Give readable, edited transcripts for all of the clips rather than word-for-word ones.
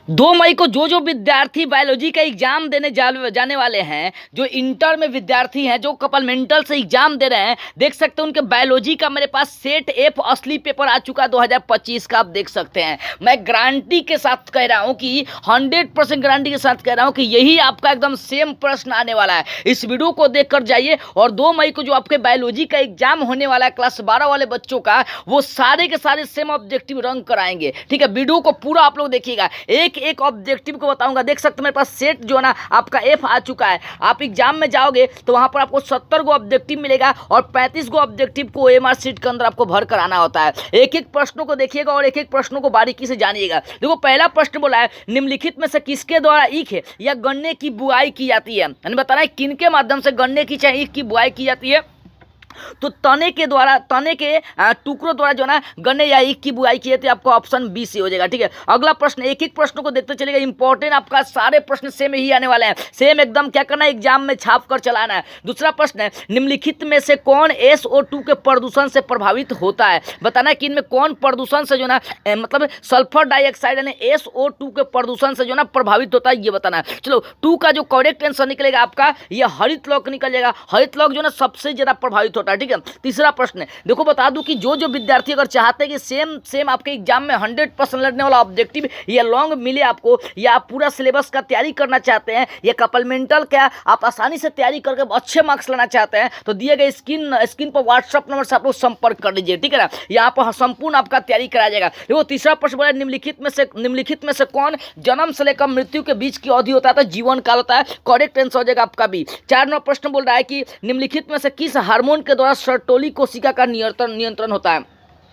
2 मई को जो विद्यार्थी बायोलॉजी का एग्जाम देने जाने वाले हैं, जो इंटर में विद्यार्थी हैं, जो कपलमेंटल से एग्जाम दे रहे हैं, देख सकते हैं उनके बायोलॉजी का मेरे पास सेट एफ असली पेपर आ चुका है 2025 का। आप देख सकते हैं, मैं गारंटी के साथ कह रहा हूं कि 100% गारंटी के साथ कह रहा हूं कि यही आपका एकदम सेम प्रश्न आने वाला है। इस वीडियो को देखकर जाइए और 2 मई को जो आपके बायोलॉजी का एग्जाम होने वाला है क्लास 12 वाले बच्चों का, वो सारे के सारे सेम ऑब्जेक्टिव रंग कराएंगे। ठीक है, वीडियो को पूरा आप लोग देखिएगा, एक ऑब्जेक्टिव को बताऊंगा। देख सकते हैं मेरे पास सेट जो है ना आपका एफ आ चुका है। आप एग्जाम में जाओगे तो वहां पर आपको 70 गो ऑब्जेक्टिव मिलेगा और 35 गो ऑब्जेक्टिव को ओएमआर शीट के अंदर आपको भर कर आना होता है। एक एक प्रश्नों को देखिएगा और एक एक प्रश्नों को बारीकी से जानिएगा। देखो, पहला प्रश्न बोला है, निम्नलिखित में से किसके द्वारा ईख या गन्ने की बुआई की जाती है। यानी बताना है किन के माध्यम से गन्ने की चाहे ईख की बुआई की जाती है। तो तने के द्वारा, तने के टुकड़ों द्वारा जो ना गन्ने या ईख की बुआई की जाती है। आपको ऑप्शन बी सी हो जाएगा। ठीक है, अगला प्रश्न, एक एक प्रश्नों को देखते चलेगा। इंपॉर्टेंट आपका सारे प्रश्न सेम ही आने वाले हैं, सेम एकदम क्या करना है, एग्जाम में छाप कर चलाना है। दूसरा प्रश्न है, निम्नलिखित में से कौन SO2 के प्रदूषण से प्रभावित होता है। बताना है कि इनमें कौन प्रदूषण से जो ना मतलब सल्फर डाइऑक्साइड यानी SO2 के प्रदूषण से जो ना प्रभावित होता है, ये बताना है। चलो, 2 का जो करेक्ट आंसर निकलेगा आपका, ये हरित लौक निकल जाएगा। हरित लौक जो ना सबसे ज्यादा प्रभावित होता है। ठीक है, तीसरा प्रश्न है, देखो बता दूं कि जो विद्यार्थी अगर चाहते हैं कि सेम आपके एग्जाम में 100% लड़ने वाला ऑब्जेक्टिव या लॉन्ग मिले आपको, या आप पूरा सिलेबस का तैयारी करना चाहते हैं, या कपलमेंटल क्या आप आसानी से तैयारी करके अच्छे मार्क्स लाना चाहते हैं, तो दिए गए स्क्रीन पर व्हाट्सअप नंबर से आप लोग संपर्क कर लीजिए। ठीक है ना, यहाँ पर संपूर्ण आपका तैयारी कराया जाएगा। देखो, तीसरा प्रश्न बोला, निम्नलिखित में से कौन जन्म से लेकर मृत्यु के बीच की अवधि होता है, तो जीवन काल होता है। करेक्ट आंसर हो जाएगा आपका भी। 4 नंबर प्रश्न बोल रहा है कि निम्नलिखित में से किस हार्मोन के द्वारा सर्टोली कोशिका का नियंत्रण होता है।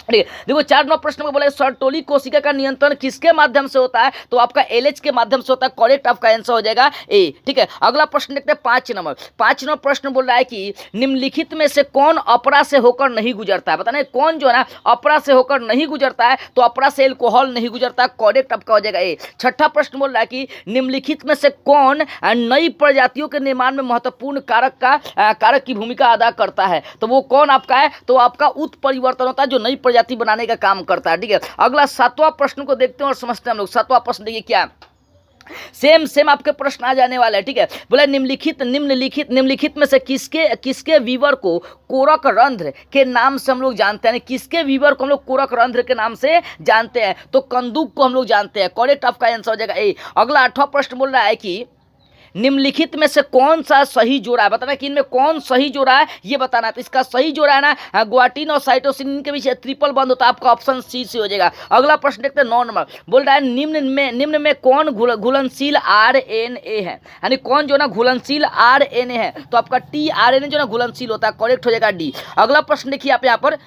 देखो, 4 नंबर प्रश्न में बोला सर्टोली कोशिका का नियंत्रण किसके माध्यम से होता है, तो आपका LH के माध्यम से होता है। करेक्ट आपका आंसर हो जाएगा ए। ठीक है, अगला प्रश्न देखते हैं 5 नंबर प्रश्न बोल रहा है कि निम्नलिखित में से कौन अपरा से होकर नहीं गुजरता है। बताना कौन जो है ना अपरा से होकर नहीं गुजरता है, तो अपरा से एल्कोहल नहीं गुजरता। करेक्ट आपका हो जाएगा ए। 6ठा प्रश्न बोल रहा है कि निम्नलिखित में से कौन नई प्रजातियों के निर्माण में महत्वपूर्ण कारक की भूमिका अदा करता है, तो वो कौन आपका है, तो आपका उत्परिवर्तन होता है जो नई प्रजाति बनाने का काम करता है। ठीक है, अगला 7वां प्रश्न को देखते हैं और समझते हैं हम लोग। 7वां प्रश्न देखिए क्या, सेम आपके प्रश्न आ जाने वाला है। ठीक है, बोले निम्नलिखित में से किसके वीवर को कोरक रंध्र के नाम से हम लोग जानते हैं। किसके वीवर को हम लोग कोरक रंध्र के नाम से जानते हैं, तो कंदूक को हम लोग जानते हैं। करेक्ट आपका आंसर हो जाएगा ए। अगला 8वां प्रश्न बोल रहा है कि निम्नलिखित में से कौन सा सही जोड़ा है। बताना कि इनमें कौन सही जोड़ा है, ये बताना है। तो इसका सही जोड़ा है ना ग्वाटीन और साइटोसिन के बीच ट्रिपल बंद होता है। आपका ऑप्शन सी से हो जाएगा। अगला प्रश्न देखते हैं 9 नंबर बोल रहा है निम्न में कौन घुलनशील RNA है, यानी कौन जो ना घुलनशील RNA है, तो आपका tRNA जो ना घुलनशील होता है। करेक्ट हो जाएगा डी। अगला प्रश्न देखिए आप यहाँ पर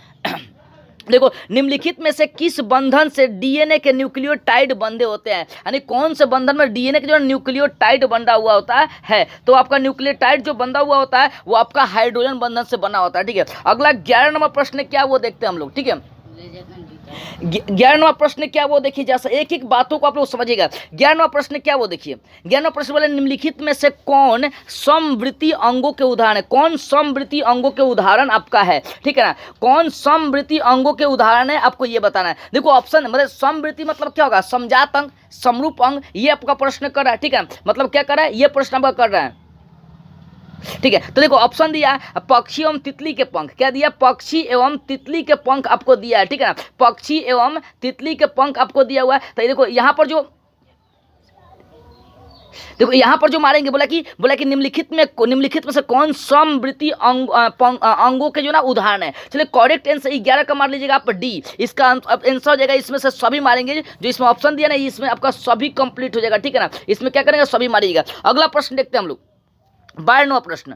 देखो, निम्नलिखित में से किस बंधन से DNA के न्यूक्लियोटाइड बंधे होते हैं, यानी कौन से बंधन में DNA के जो न्यूक्लियोटाइड बंधा हुआ होता है, तो आपका न्यूक्लियोटाइड जो बंधा हुआ होता है वो आपका हाइड्रोजन बंधन से बना होता है। ठीक है, अगला 11 नंबर प्रश्न क्या वो देखते हैं हम लोग। ठीक है, 11 नंबर प्रश्न क्या वो देखिए, जैसा एक एक बातों को आप लोग समझिएगा। 11 नंबर प्रश्न क्या वो देखिए। 11 नंबर प्रश्न बोले निम्नलिखित में से कौन समवृत्ति अंगों के उदाहरण है। कौन समवृत्ति अंगों के उदाहरण आपका है, ठीक है ना, कौन समवृत्ति अंगों के उदाहरण है, आपको ये बताना है। देखो ऑप्शन मतलब समवृत्ति मतलब क्या होगा, समजात अंग, समरूप अंग, ये आपका प्रश्न कर रहा है। ठीक है, मतलब क्या कर रहा है, ये प्रश्न आपका कर रहा है। ठीक है, तो देखो ऑप्शन दिया पक्षी एवं तितली के पंख, क्या दिया, पक्षी एवं तितली के पंख आपको दिया है। ठीक है ना, पक्षी एवं तितली के पंख आपको दिया हुआ है। तो देखो यहाँ पर जो मारेंगे, बोला कि निम्नलिखित में से कौन समवृत्ति अंगों के जो ना उदाहरण है। चलिए, करेक्ट आंसर 11 का मार लीजिएगा आप डी। इसका आंसर हो जाएगा, इसमें से सभी मारेंगे जो इसमें ऑप्शन दिया ना, इसमें आपका सभी कंप्लीट हो जाएगा। ठीक है ना, इसमें क्या करेंगे, सभी मारिएगा। अगला प्रश्न देखते हैं हम लोग, 12वां प्रश्न।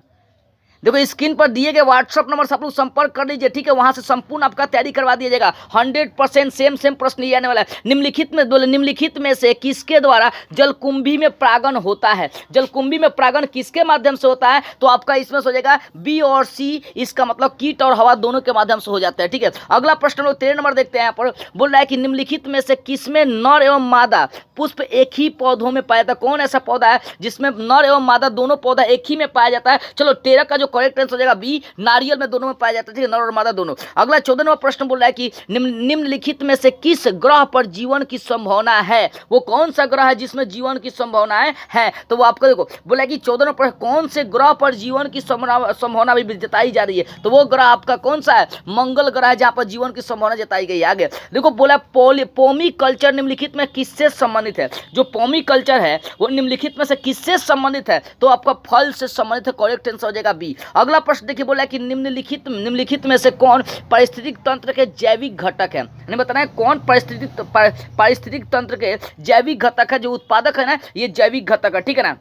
देखो स्क्रीन पर दिए गए व्हाट्सअप नंबर से आप लोग संपर्क कर लीजिए। ठीक है, वहां से संपूर्ण आपका तैयारी करवा दिया जाएगा। 100% सेम प्रश्न ये आने वाला है। निम्नलिखित में से किसके द्वारा जलकुंभी में परागण होता है। जलकुंभी में परागण किसके माध्यम से होता है, तो आपका इसमें हो जाएगा बी और सी। इसका मतलब कीट और हवा दोनों के माध्यम से हो जाता है। ठीक है, अगला प्रश्न लोग 13 नंबर देखते हैं। यहाँ पर बोल रहा है कि निम्नलिखित में से किसमें नर एवं मादा पुष्प एक ही पौधों में पाया जाता है। कौन ऐसा पौधा है जिसमें नर एवं मादा दोनों पौधा एक ही में पाया जाता है। चलो 13 का जो करेक्ट आंसर हो जाएगा बी, नारियल में दोनों में पाया जाता है, ठीक है, नर और मादा दोनों। अगला 14वां प्रश्न बोल रहा है कि निम्नलिखित में से किस ग्रह पर जीवन की संभावना है? वो कौन सा ग्रह है जिसमें जीवन की संभावनाएं है? तो वो आपको देखो बोला कि 14वां प्रश्न कौन से ग्रह पर जीवन की संभावना भी जताई जा रही है, तो वो ग्रह आपका कौन सा है? मंगल ग्रह है, जहां पर जीवन की संभावना जताई गई है। आगे देखो बोला पोमी कल्चर निम्नलिखित में किससे संबंधित है? जो पोमी कल्चर है वो निम्नलिखित में से किससे संबंधित है? तो आपका फल से संबंधित है, करेक्ट आंसर हो जाएगा बी। अगला प्रश्न देखिए बोला कि निम्नलिखित में से कौन पारिस्थितिक तंत्र के जैविक घटक है? यानी बताना है कौन पारिस्थितिक तंत्र के जैविक घटक है, जो उत्पादक है ना, ये जैविक घटक है, ठीक है ना,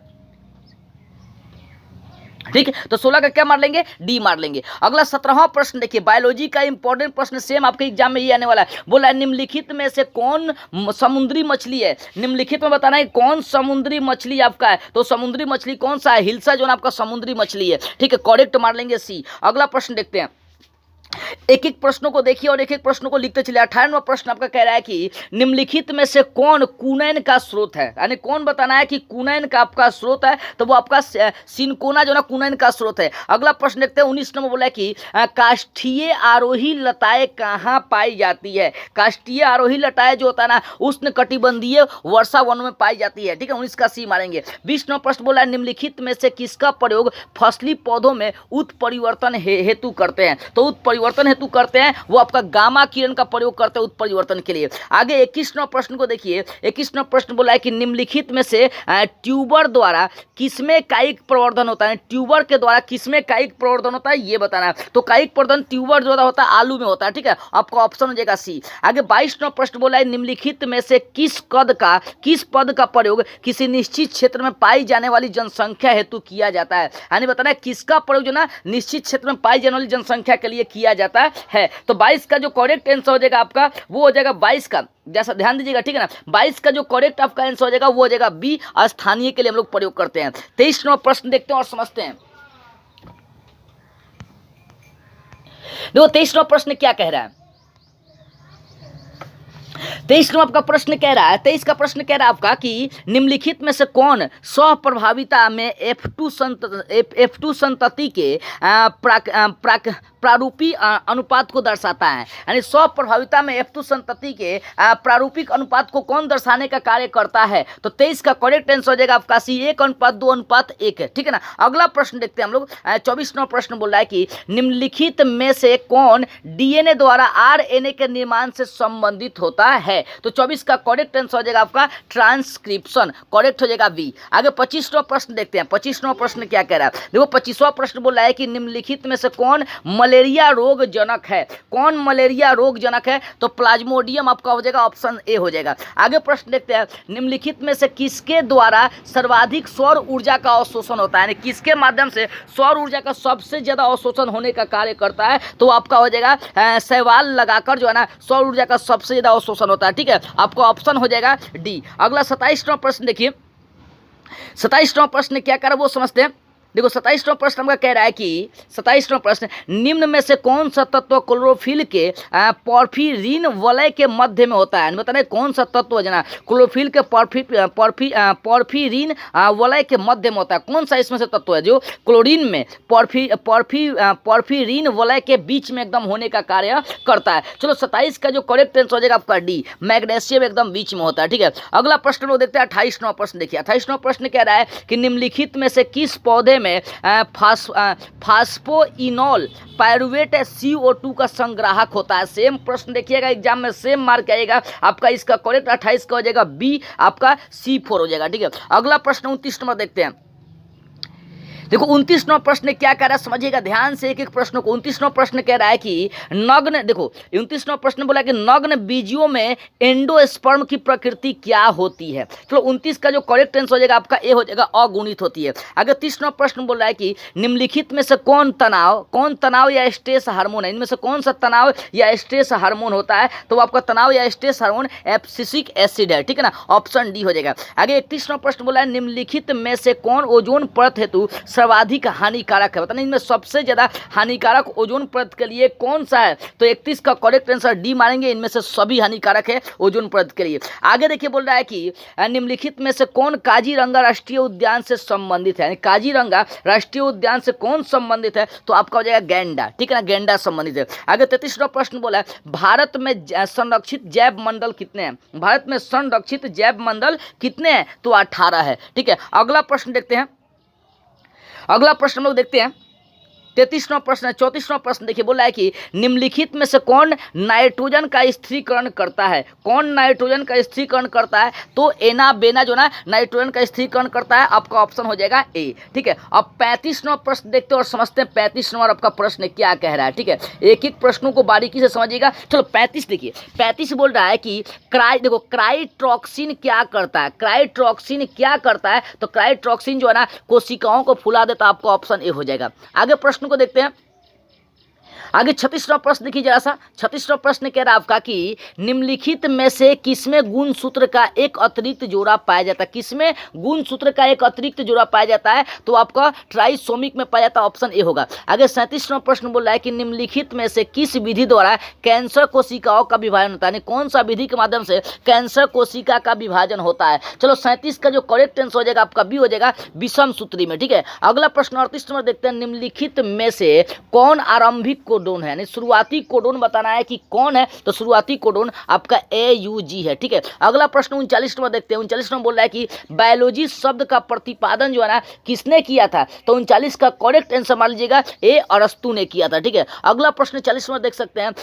ठीक है। तो 16 का क्या मार लेंगे? डी मार लेंगे। अगला 17वां प्रश्न देखिए, बायोलॉजी का इंपॉर्टेंट प्रश्न, सेम आपके एग्जाम में ये आने वाला है। बोला निम्नलिखित में से कौन समुद्री मछली है? निम्नलिखित में बताना है कौन समुद्री मछली आपका है, तो समुद्री मछली कौन सा है? हिल्सा जो आपका समुद्री मछली है, ठीक है, करेक्ट मार लेंगे सी। अगला प्रश्न देखते हैं, एक एक प्रश्नों को देखिए और एक एक प्रश्नों को लिखते चलिए। 18वां प्रश्न आपका कह रहा है कि निम्नलिखित में से कौन कुनैन का स्रोत है? यानी कौन बताना है कि कुनैन का आपका स्रोत है, तो वो आपका सिनकोना जो ना कुनैन का स्रोत है। अगला प्रश्न देखते हैं, 19 नंबर बोला है कि काष्ठीय आरोही लताएं कहाँ पाई जाती है? काष्ठीय आरोही लताएं जो होता है ना, उष्ण कटिबंधीय वर्षा वन में पाई जाती है, ठीक है, 19 का सी मारेंगे। 20 नंबर प्रश्न बोला है निम्नलिखित में से किसका प्रयोग फसली पौधों में उत्परिवर्तन हेतु करते हैं? तो उत्परिवर्तन हेतु करते हैं वो आपका गामा किरण का प्रयोग करते हैं उत्परिवर्तन के लिए। आगे 21वां प्रश्न को देखिए, 21वां प्रश्न बोला है कि निम्नलिखित में से ट्यूबर द्वारा किसमें कायिक प्रवर्धन होता है? ट्यूबर के द्वारा किसमें कायिक प्रवर्धन होता है, ये बताना है। तो कायिक प्रवर्धन ट्यूबर जो होता है आलू में होता है, ठीक है, आपका ऑप्शन हो जाएगा सी। आगे 22वां प्रश्न बोला है निम्नलिखित में से किस पद का प्रयोग किसी निश्चित क्षेत्र में पाई जाने वाली जनसंख्या हेतु किया जाता है? यानी बताना है किसका प्रयोग जो ना निश्चित क्षेत्र में पाई जाने वाली जनसंख्या के लिए किया जाता है। तो 22 का जो करेक्ट आंसर हो जाएगा आपका वो हो जाएगा 22 का, जैसा ध्यान दीजिएगा, ठीक है ना, 22 का जो करेक्ट आपका आंसर हो जाएगा वो हो जाएगा बी, स्थानीय के लिए हम लोग प्रयोग करते हैं। 23वां प्रश्न देखते हैं और समझते हैं। देखो 23वां प्रश्न क्या कह रहा है? 23 आपका प्रश्न कह रहा है, 23 का प्रश्न कह रहा है आपका कि निम्नलिखित में से कौन स्वप्रभाविता में F2 संतति के प्रारूपी अनुपात को दर्शाता है? यानी स्वप्रभाविता में F2 संतति के प्रारूपिक अनुपात को कौन दर्शाने का कार्य करता है? तो 23 का करेक्ट आंसर हो जाएगा आपका सी, 1:2:1 है, ठीक है ना। अगला प्रश्न देखते हैं हम लोग, 24वां प्रश्न बोल रहा है कि निम्नलिखित में से कौन डीएनए द्वारा आरएनए के निर्माण से संबंधित होता है? तो 24 का करेक्ट आंसर हो जाएगा आपका ट्रांसक्रिप्शन, करेक्ट हो जाएगा बी। आगे 25वां प्रश्न देखते हैं, 25वां प्रश्न क्या कह रहा है? देखो 25वां प्रश्न बोल रहा है कि निम्नलिखित में से कौन मलेरिया रोग जनक है? कौन मलेरिया रोग जनक है? तो प्लाज्मोडियम आपका हो जाएगा, ऑप्शन ए हो जाएगा। आगे प्रश्न देखते हैं, निम्नलिखित में से किसके द्वारा सर्वाधिक सौर ऊर्जा का अवशोषण होता है? यानी किसके माध्यम से सौर ऊर्जा का सबसे ज्यादा अवशोषण होने का कार्य करता है? तो आपका हो जाएगा शैवाल लगाकर जो है ना सौर ऊर्जा का सबसे ज्यादा अवशोषण होता है, ठीक है, आपका ऑप्शन हो जाएगा डी। अगला 27वां प्रश्न देखिए, 27वां प्रश्न क्या कर रहा है वो समझते हैं। देखो 27वां प्रश्न हमका कह रहा है कि 27वां प्रश्न, निम्न में से कौन सा तत्व क्लोरोफिल के पॉर्फिरिन वलय के मध्य में होता है? बताना कौन सा तत्व जना क्लोरोफिल के पॉर्फिरिन वलय के मध्य में होता है? कौन सा इसमें से तत्व है जो क्लोरीन में पॉर्फिरिन वलय के बीच में एकदम होने का कार्य करता है? चलो 27 का जो करेक्ट आंसर हो जाएगा आपका डी, मैग्नीशियम एकदम बीच में होता है, ठीक है। अगला प्रश्न लोग देखते हैं 28वां प्रश्न देखिए, 28वां प्रश्न कह रहा है कि निम्नलिखित में से किस पौधे में फास्फोइनोल पायरुवेट CO2 का संग्राहक होता है? सेम प्रश्न देखिएगा, एग्जाम में सेम मार्क आएगा आपका। इसका करेक्ट 28 का हो जाएगा बी, आपका C4 हो जाएगा, ठीक है। अगला प्रश्न 29 नंबर देखते हैं। देखो 29वां प्रश्न क्या कह रहा है, समझिएगा ध्यान से एक एक प्रश्न को। 29वां प्रश्न कह रहा है कि नग्न, देखो 29वां प्रश्न बोला कि नग्न बीजियों में एंडोस्पर्म की प्रकृति क्या होती है? चलो 29 का जो करेक्ट आंसर हो जाएगा आपका ए हो जाएगा, अगुणित होती है। अगर 30वां प्रश्न बोल रहा है कि निम्नलिखित में से कौन तनाव या स्ट्रेस हार्मोन है? इनमें से कौन सा तनाव या स्ट्रेस हार्मोन होता है? तो आपका तनाव या स्ट्रेस हार्मोन एब्सिसिक एसिड है, ठीक है ना, ऑप्शन डी हो जाएगा। आगे 31वां प्रश्न बोला है निम्नलिखित में से कौन ओजोन परत हेतु सर्वाधिक हानिकारक है? बताना इनमें सबसे ज़्यादा हानिकारक ओजोन परत के लिए कौन सा है? तो 31 का करेक्ट आंसर डी मानेंगे, इनमें से सभी हानिकारक है ओजोन परत के लिए। आगे देखिए बोल रहा है कि निम्नलिखित में से कौन काजीरंगा राष्ट्रीय उद्यान से संबंधित है? यानी काजीरंगा राष्ट्रीय उद्यान से कौन संबंधित है? तो आपका हो जाएगा गैंडा, ठीक है ना, गैंडा संबंधित है। आगे 33वां प्रश्न बोला है भारत में संरक्षित जैव मंडल कितने हैं? भारत में संरक्षित जैव मंडल कितने हैं? तो 18 है, ठीक है। अगला प्रश्न देखते हैं, अगला प्रश्न हम लोग देखते हैं 33वां प्रश्न है। 34वां प्रश्न देखिए बोला है कि निम्नलिखित में से कौन नाइट्रोजन का स्थिरीकरण करता है? कौन नाइट्रोजन का स्थिरीकरण करता है? तो एनाबेना जो ना नाइट्रोजन का स्थिरीकरण करता है, आपका ऑप्शन हो जाएगा ए, ठीक है। अब 35वां प्रश्न देखते हैं और समझते हैं 35वां आपका प्रश्न क्या कह रहा है, ठीक है। एक एक प्रश्नों को बारीकी से समझिएगा। चलो 35 देखिए, 35 बोल रहा है कि क्राइट्रोक्सिन क्या करता है? क्राइट्रोक्सिन क्या करता है? तो क्राइट्रोक्सिन जो है ना कोशिकाओं को फुला देता है, आपका ऑप्शन ए हो जाएगा। आगे प्रश्न को देखते हैं। आगे 36वां प्रश्न देखिए जरा सा। 36वां प्रश्न कह रहा है आपका कि निम्नलिखित में से किसमें गुणसूत्र का एक अतिरिक्त जोड़ा पाया जाता है? किसमें गुणसूत्र का एक अतिरिक्त जोड़ा पाया जाता है? तो आपका ट्राइसोमिक में पाया जाता है, ऑप्शन ए होगा। आगे 37वां प्रश्न बोल रहा है कि निम्नलिखित में से किस विधि द्वारा कैंसर कोशिकाओं का विभाजन होता है? कौन सा विधि के माध्यम से कैंसर कोशिका का विभाजन होता है? चलो 37 का जो करेक्ट आंसर हो जाएगा आपका बी हो जाएगा, विषम सूत्री में, ठीक है। अगला प्रश्न 38 में देखते हैं, निम्नलिखित में से कौन आरंभिक कोडोन है? यानी शुरुआती कोडोन बताना है कि कौन है, तो शुरुआती कोडोन आपका AUG है, ठीक है। अगला प्रश्न 39वां देखते हैं। 39वां बोल रहा है कि बायोलॉजी शब्द का प्रतिपादन जो है ना किसने किया था? तो 39 का करेक्ट आंसर मान लीजिएगा ए अरस्तु ने किया था, ठीक है। अगला प्रश्न 40वां देख सकते हैं,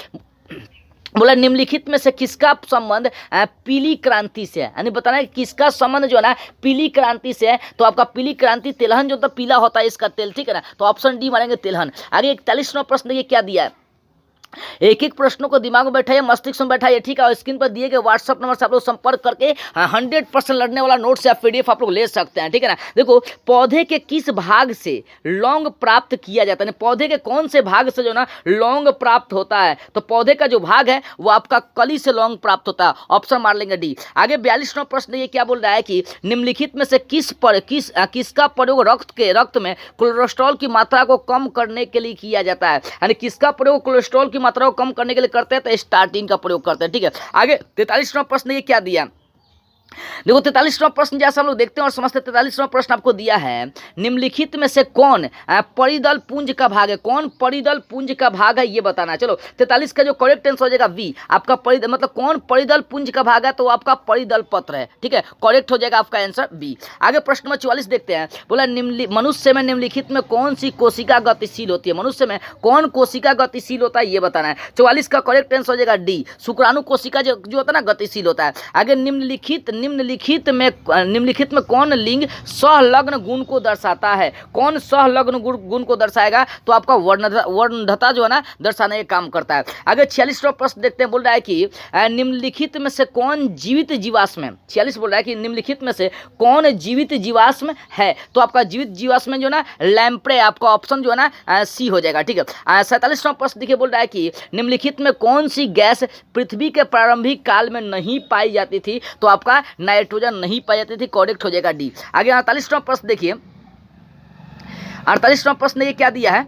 बोला निम्नलिखित में से किसका संबंध पीली क्रांति से है? यानी बताना है किसका संबंध जो है ना पीली क्रांति से है? तो आपका पीली क्रांति तिलहन जो तो पीला होता है इसका तेल, ठीक है ना, तो ऑप्शन डी मानेंगे तिलहन। आगे 41वां प्रश्न देखिए क्या दिया है। एक एक प्रश्नों को दिमाग में बैठाइए, मस्तिष्क में बैठाइए, ठीक है। और स्क्रीन पर दिए गए व्हाट्सअप नंबर से आप लोग संपर्क करके 100% लड़ने वाला नोट्स या PDF आप लोग ले सकते हैं, ठीक है ना। देखो पौधे के किस भाग से लौंग प्राप्त किया जाता है? पौधे के कौन से भाग से जो ना लौंग प्राप्त होता है? तो पौधे का जो भाग है वो आपका कली से लौंग प्राप्त होता है, ऑप्शन मार लेंगे डी। आगे 42वां प्रश्न ये क्या बोल रहा है कि निम्नलिखित में से किसका प्रयोग रक्त में कोलेस्ट्रॉल की मात्रा को कम करने के लिए किया जाता है? यानी किसका प्रयोग कोलेस्ट्रॉल की मात्रा को कम करने के लिए करते हैं? तो स्टार्टिन का प्रयोग करते हैं, ठीक है। आगे 43वां प्रश्न ये क्या दिया? देखो 43वां प्रश्न जैसा हम लोग देखते हैं और समझते हैं। 43वां प्रश्न आपको दिया है, निम्नलिखित में से कौन परिदल पुंज का भाग है? कौन परिदल पुंज का भाग है ये बताना है। चलो 43 का जो करेक्ट आंसर हो जाएगा बी, आपका परिदल मतलब कौन परिदल पुंज का भाग है? तो आपका परिदल पत्र है, ठीक है, करेक्ट हो जाएगा आपका आंसर बी। आगे प्रश्न नंबर 44 देखते हैं, बोला मनुष्य में निम्नलिखित में कौन सी कोशिका गतिशील होती है? मनुष्य में कौन कोशिका गतिशील होता है ये बताना है। 44 का करेक्ट आंसर हो जाएगा डी, शुक्राणु कोशिका जो होता है ना गतिशील होता है। आगे निम्नलिखित में कौन लिंग सहलग्न गुण को दर्शाता है? कौन सहलग्न गुण को दर्शाएगा? तो आपका वर्णधता जो है ना दर्शाने का काम करता है। आगे 46वां प्रश्न देखते हैं, बोल रहा है कि निम्नलिखित में से कौन जीवित जीवाश्म है? 46 बोल रहा है कि निम्नलिखित में से कौन जीवित जीवाश्म है? तो आपका जीवित जीवाश्म जो ना लैम्प्रे, आपका ऑप्शन जो है ना सी हो जाएगा, ठीक है। 47वां प्रश्न देखिए बोल रहा है कि निम्नलिखित में कौन सी गैस पृथ्वी के प्रारंभिक काल में नहीं पाई जाती थी? तो आपका नाइट्रोजन नहीं पाई जाती थी, करेक्ट हो जाएगा डी। आगे 48वां प्रश्न देखिए, 48वां प्रश्न ये क्या दिया है?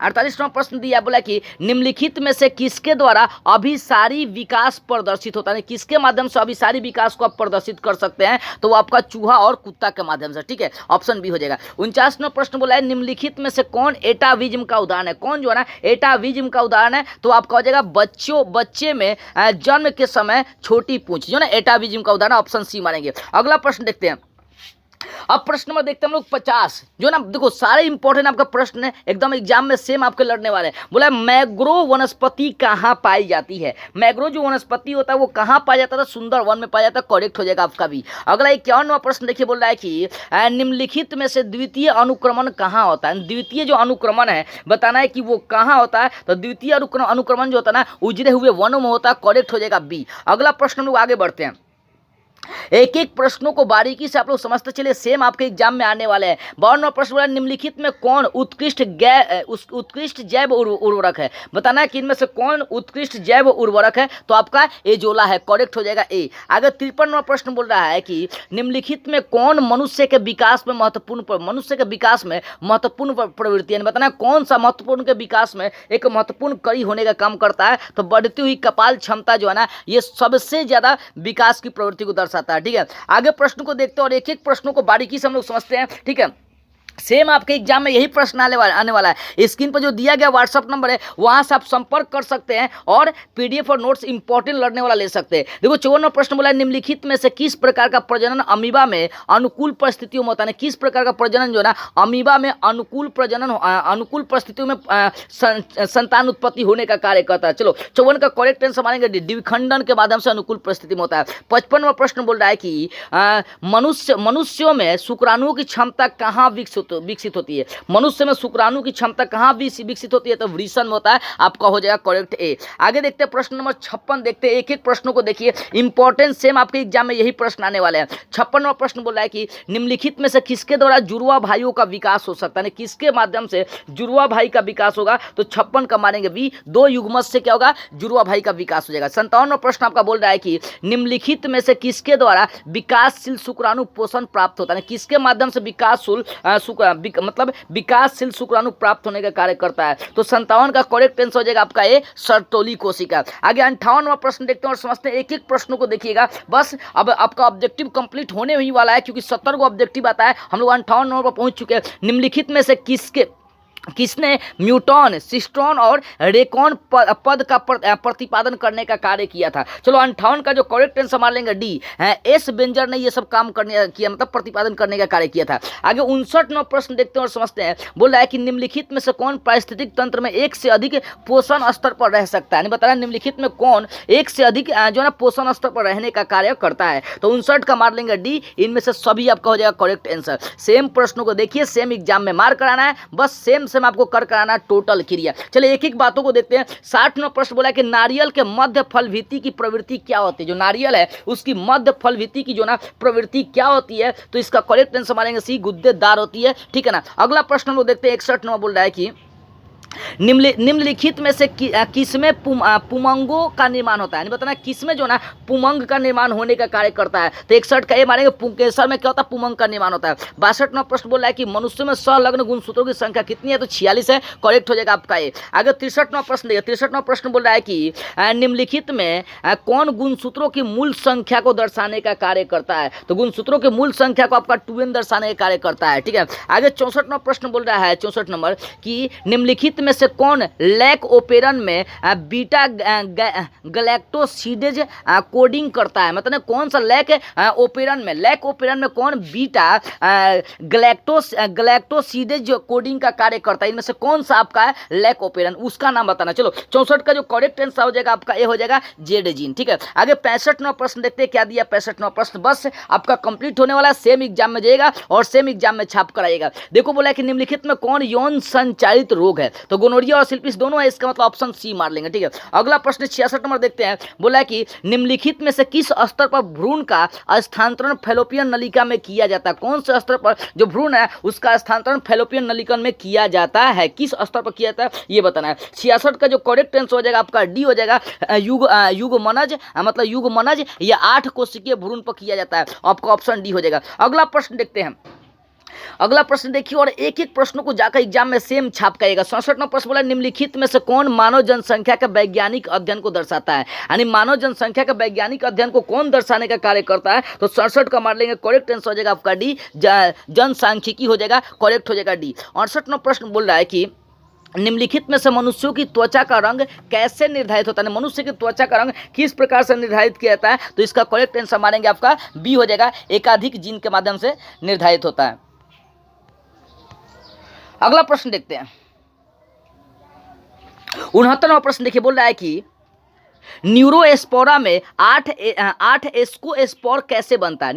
48वां प्रश्न दिया, बोला कि निम्नलिखित में से किसके द्वारा अभिसारी विकास प्रदर्शित होता है? किसके माध्यम से अभिसारी विकास को आप प्रदर्शित कर सकते हैं? तो वो आपका चूहा और कुत्ता के माध्यम से, ठीक है, ऑप्शन बी हो जाएगा। 49वां प्रश्न बोला है, निम्नलिखित में से कौन एटाविज्म का उदाहरण है? कौन जो है ना एटाविज्म का उदाहरण है? तो आपका हो जाएगा बच्चे में जन्म के समय छोटी पूंछ जो ना एटाविज्म का उदाहरण, ऑप्शन सी मानेंगे। अगला प्रश्न देखते हैं। अब प्रश्न नंबर देखते हैं हम लोग 50, जो ना देखो सारे इंपॉर्टेंट आपका प्रश्न है, एकदम एग्जाम में सेम आपके लड़ने वाले हैं। बोला मैग्रो वनस्पति कहाँ पाई जाती है? मैग्रो जो वनस्पति होता है वो कहाँ पाया जाता था? सुंदर वन में पाया जाता है, करेक्ट हो जाएगा आपका भी। अगला 51वां प्रश्न देखिए, बोल रहा है कि निम्नलिखित में से द्वितीय अनुक्रमण कहाँ होता है? द्वितीय जो अनुक्रमण है बताना है कि वो कहाँ होता है? तो द्वितीय अनुक्रमण जो होता है ना उजड़े हुए वनों में होता है, करेक्ट हो जाएगा बी। अगला प्रश्न हम लोग आगे बढ़ते हैं। एक एक प्रश्नों को बारीकी से आप लोग समझते चलिए, सेम आपके एग्जाम में आने वाले हैं। 52वां प्रश्न बोला निम्नलिखित में कौन उत्कृष्ट जैव उर्वरक है, बताना है कि इनमें से कौन उत्कृष्ट जैव उर्वरक है, तो आपका एजोला है, करेक्ट हो जाएगा ए। आगे 53वां प्रश्न बोल रहा है कि निम्नलिखित में कौन मनुष्य के विकास में महत्वपूर्ण प्रवृत्ति है, बताना है कौन सा महत्वपूर्ण के विकास में एक महत्वपूर्ण कड़ी होने का काम करता है, तो बढ़ती हुई कपाल क्षमता जो है ना, ये सबसे ज्यादा विकास की प्रवृत्ति को दर्शाता है। ठीक है, आगे प्रश्न को देखते हैं और एक एक प्रश्नों को बारीकी से हम लोग समझते हैं। ठीक है, सेम आपके एग्जाम में यही प्रश्न आने वाला है। स्क्रीन पर जो दिया गया व्हाट्सअप नंबर है वहां से आप संपर्क कर सकते हैं और पीडीएफ और नोट्स इंपॉर्टेंट लर्निंग वाला ले सकते हैं। देखो 54वां प्रश्न बोला निम्नलिखित में से किस प्रकार का प्रजनन अमीबा में अनुकूल परिस्थितियों में होता है, किस प्रकार का प्रजनन जो है ना अमीबा में अनुकूल परिस्थितियों में संतान उत्पत्ति होने का कार्य करता है। चलो 54 का करेक्ट आंसर मानेंगे द्विखंडन के माध्यम से अनुकूल परिस्थिति में होता है। 55वां प्रश्न बोल रहा है कि मनुष्यों में शुक्राणुओं की क्षमता कहाँ विकसित होती है, मनुष्य में शुक्राणु की क्षमता कहाँ विकसित होती है, तो वृषण में होता है, आपका हो जाएगा करेक्ट ए। आगे देखते हैं प्रश्न नंबर 56 देखते हैं, एक एक प्रश्नों को देखिए, इंपॉर्टेंट सेम आपके एग्जाम में यही प्रश्न आने वाले हैं। 56वां प्रश्न बोल रहा है कि निम्नलिखित में से किसके द्वारा जुड़वा भाइयों का विकास हो सकता है, किसके माध्यम से जुड़वा भाई का विकास होगा, तो 56 का मानेंगे बी, दो युग्मज से क्या होगा, जुड़वा भाई का विकास हो जाएगा। 57वां प्रश्न आपका बोल रहा है कि निम्नलिखित में से किसके द्वारा विकासशील शुक्राणु पोषण प्राप्त होता है, किसके माध्यम से विकासशील शुक्राणु प्राप्त होने का कार्य करता है, तो 57 का करेक्ट आंसर हो जाएगा आपका ए, सर्टोली कोशिका। आगे 58वां प्रश्न देखते हैं और समझते हैं, एक एक प्रश्नों को देखिएगा, बस अब आपका ऑब्जेक्टिव कंप्लीट होने ही वाला है, क्योंकि 70 को ऑब्जेक्टिव आता है, हम लोग 58 नंबर पर पहुंच चुके हैं। निम्नलिखित में से किसने म्यूटॉन, सिस्ट्रॉन और रेकॉन पद का प्रतिपादन करने का कार्य किया था। चलो 58 का जो करेक्ट आंसर मान लेंगे डी, एस बेंजर ने ये सब काम किया, मतलब प्रतिपादन करने का कार्य किया था। आगे 59वां प्रश्न देखते हैं और समझते हैं, बोल रहा है कि निम्नलिखित में से कौन पारिस्थितिक तंत्र में एक से अधिक पोषण स्तर पर रह सकता है, बता रहा है निम्नलिखित में कौन एक से अधिक जो है ना पोषण स्तर पर रहने का कार्य करता है, तो 59 का मार लेंगे डी, इनमें से सभी आपका हो जाएगा करेक्ट आंसर। सेम प्रश्नों को देखिए, सेम एग्जाम में मार्क कराना है, बस सेम आपको कर कराना टोटल क्रिया। चलिए एक एक बातों को देखते हैं। 60वां प्रश्न बोला कि नारियल के मध्य फल भित्ति की प्रवृत्ति क्या होती है, जो नारियल है उसकी मध्य फल भित्ति की जो ना प्रवृत्ति क्या होती है, तो इसका करेक्ट आंसर मानेंगे सी, गुद्देदार होती है। ठीक है ना, अगला प्रश्न हम लोग देखते हैं। 61 नंबर बोल रहा है कि निम्नलिखित में से किसमें पुमंगों का निर्माण होता है, बताना किसमें जो ना पुमंग का निर्माण होने का कार्य करता है, तो 61 का ये मानेंगे पुंकेसर में क्या होता है, पुमंग का निर्माण होता है। 62वां प्रश्न बोल रहा है कि मनुष्य में संलग्न गुणसूत्रों की संख्या कितनी है, तो 46 है, करेक्ट हो जाएगा आपका ये। आगे 63वां प्रश्न देखिए, 63वां प्रश्न बोल रहा है कि निम्नलिखित में कौन गुणसूत्रों की मूल संख्या को दर्शाने का कार्य करता है, तो गुणसूत्रों की मूल संख्या को आपका 2n दर्शाने का कार्य करता है। ठीक है, आगे 64वां प्रश्न बोल रहा है, 64 नंबर, कि निम्नलिखित में से कौन लैक ओपेरन में बीटा गलैक्टोसिडेज कोडिंग करता है, मतलब कौन सा लैक ओपेरन में कौन बीटा गलैक्टोसिडेज कोडिंग का कार्य करता है, इनमें से कौन सा आपका लैक ओपेरन, उसका नाम बताना। चलो 64 का जो करेक्ट आंसर हो जाएगा आपका ए हो जाएगा जेड जीन। ठीक है, आगे 65वां प्रश्न देखते हैं, क्या दिया 65वां प्रश्न, बस आपका कंप्लीट होने वाला, सेम एग्जाम में जाएगा और सेम एग्जाम में छाप कराएगा। देखो बोला है कि निम्नलिखित में कौन यौन संचालित रोग है, तो गोनोरिया और सिल्पिस दोनों है, इसका मतलब ऑप्शन सी मार लेंगे। ठीक है, अगला प्रश्न 66 नंबर देखते हैं, बोला है कि निम्नलिखित में से किस स्तर पर भ्रूण का स्थानांतरण फैलोपियन नलिका में किया जाता है, कौन से स्तर पर जो भ्रूण है उसका स्थानांतरण फैलोपियन नलिका में किया जाता है, किस स्तर पर किया जाता है ये बताना है। 66 का जो करेक्ट आंसर हो जाएगा आपका डी हो जाएगा, युगमनज, मतलब युगमनज या 8 कोशिकीय भ्रूण पर किया जाता है, आपका ऑप्शन डी हो जाएगा। अगला प्रश्न देखते हैं, अगला प्रश्न देखिए और एक एक प्रश्नों को जाकर एग्जाम में सेम छाप करेगा। 67वां प्रश्न बोला निम्नलिखित में से कौन मानव जनसंख्या के वैज्ञानिक अध्ययन को दर्शाता है, यानी मानव जनसंख्या के वैज्ञानिक अध्ययन को कौन दर्शाने का कार्य करता है, तो 67 का मार लेंगे, करेक्ट आंसर हो जाएगा आपका डी, जनसांख्यिकी हो जाएगा, करेक्ट हो जाएगा डी। 68वां प्रश्न बोल रहा है कि निम्नलिखित में से मनुष्यों की त्वचा का रंग कैसे निर्धारित होता है, मनुष्य की त्वचा का रंग किस प्रकार से निर्धारित किया जाता है, तो इसका करेक्ट आंसर मानेंगे आपका बी हो जाएगा, एकाधिक जीन के माध्यम से निर्धारित होता है। अगला प्रश्न देखते हैं, 69वां प्रश्न देखिए, बोल रहा है कि न्यूरोस्पोरा में 8 एस्कोस्पोर कैसे बनता है?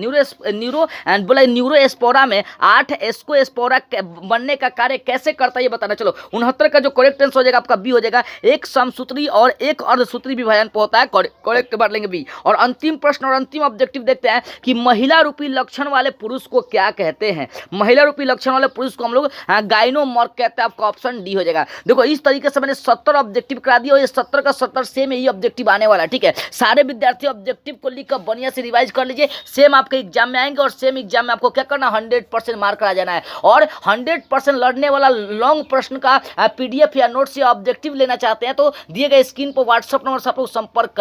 न्यूरोस्पोरा में 8 एस्कोस्पोरा बनने का कार्य कैसे करता है ये बताना। चलो 69 का जो करेक्ट आंसर हो जाएगा आपका बी हो जाएगा। एक समसूत्री और एक अर्धसूत्री विभाजन पर होता है, करेक्ट बार लेंगे बी। और अंतिम प्रश्न और अंतिम ऑब्जेक्टिव देखते हैं कि महिला रूपी लक्षण वाले पुरुष को क्या कहते हैं? महिला रूपी लक्षण वाले पुरुष को हम लोग गाइनोमॉर्फ कहते हैं। आपका ऑप्शन डी हो जाएगा। देखो इस तरीके से मैंने 70 ऑब्जेक्टिव करा दिया और ये 70 का 70 सेम यही ऑब्जेक्टिव आने वाला है। ठीक है, सारे विद्यार्थी ऑब्जेक्टिव को लिखकर बढ़िया से रिवाइज कर लीजिए। सेम आपके एग्जाम में आएंगे और सेम एग्जाम में आपको क्या करना, 100% मार्क करा जाना है। और 100% लड़ने वाला लॉन्ग प्रश्न का PDF या नोट्स या ऑब्जेक्टिव लेना चाहते हैं तो दिए गए स्क्रीन पर व्हाट्सएप नंबर से आप लोग संपर्क करें।